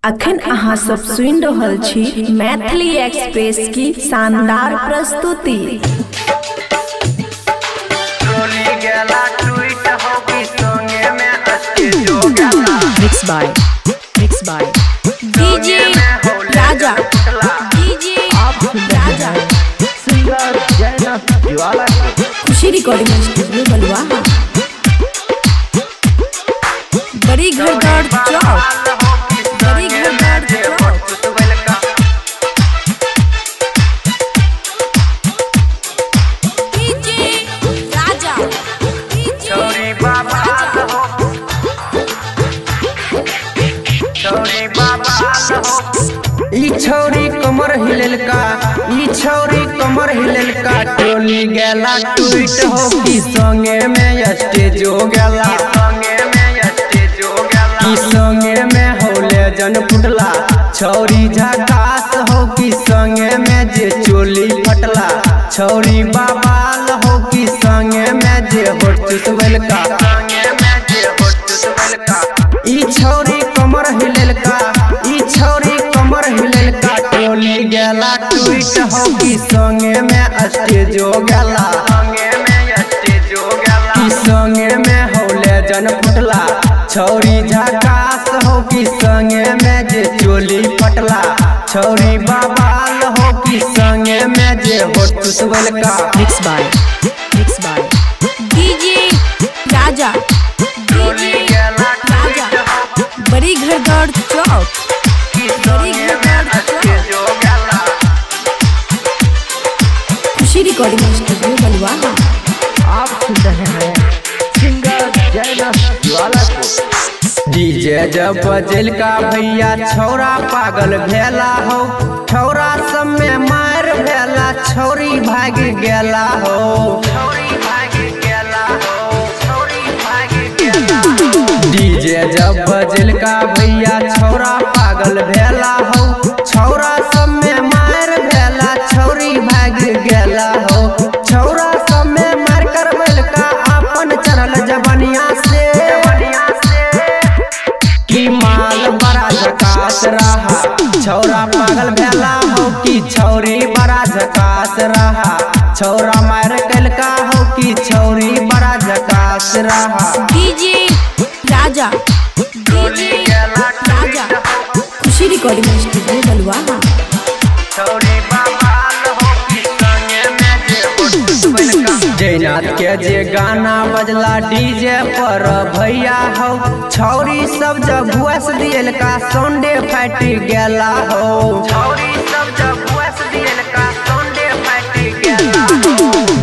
अखन अहाँ सब सुनि रहल छी मैथिली एक्सप्रेस की शानदार प्रस्तुति। Mix by DJ Raja. Singer Jaynath Jwala, Khushi recording studio बलुआहा, बड़ी घरदार चौक। ई छौरी कमर हिललका, ई छौरी कमर हिललका, टोली गेला टूट हो की संगे में स्टेज हो गेला, की संगे में होले जन फुटला, छौरी झकास हो की संगे में जे चोली फटला, छौरी बाबाल हो की संगे में जे होठ चुसबलका, ई छौरी कमर हिललका, ई छौरी कमर हिललका, टोली गेला टूट हो की संगे में स्टेज हो गेला, की संगे में होले जन फुटला, छौरी झकास हो की संगे में जे चोली फटला, छौरी बाबाल हो की संगे में जे होठ चुसबलका। मिक्स बाय डीजे राजा, बड़ी घरदार चौक, खुशी रिकॉर्डिंग स्टूडियो बलुआहा। आप सुन रहे हैं सिंगर जयनाथ ज्वाला को। डीजे जब बजलका भैया छौरा पागल भेला हो, छौरा सब में मार भेला, छौरी भाग गेला हो, डीजे जब बजलका भैया छौरा पागल भेला हो, छौरा सब में मार भेला, छौरी भाग गेला हो, छौरा सब में मार कर बलका अपन चढ़ल जबनिया से, की माल बड़ा झकास रहा, छौरा पागल भेला हो की छौरी बड़ा झकास रहा, छौरा मार कलका हो की छौरी बड़ा झकास रहा। डीजे राजा, खुशी रिकॉर्डिंग स्टूडियो बलुआहा। जयनाथ के जे गाना बजला डीजे पर भैया हो, छौरी सब जब भुआस दियल का संडे फाट गेला हो,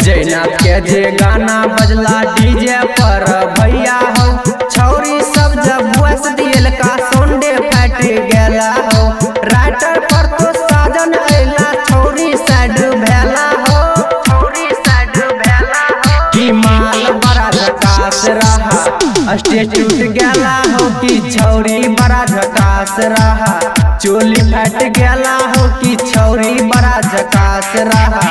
जयनाथ के जे गाना बजला डीजे पर भैया हो, छौरी सब जब भुआस दियल का संडे फाट गेला हो, राइटर पर तो साजन अइला, छौरी साइड भेला हो, की माल बड़ा झकास रहा, स्टेज टूट गेला हो की छौरी बड़ा झकास रहा, चोली फट गेला हो की छौरी बड़ा झकास रहा,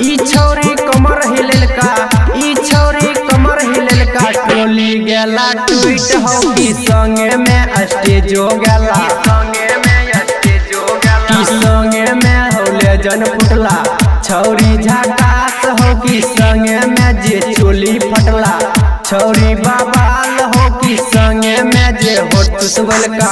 ई छौरी कमर हिललका, ई छौरी कमर हिललका, टोली गेला टूट हो की संगे में स्टेज हो गेला, की संगे में होले जन फुटला, छौरी झकास हो की संगे में जे चोली फटला, छौरी बाबाल हो की संगे में जे होठ चुसबलका।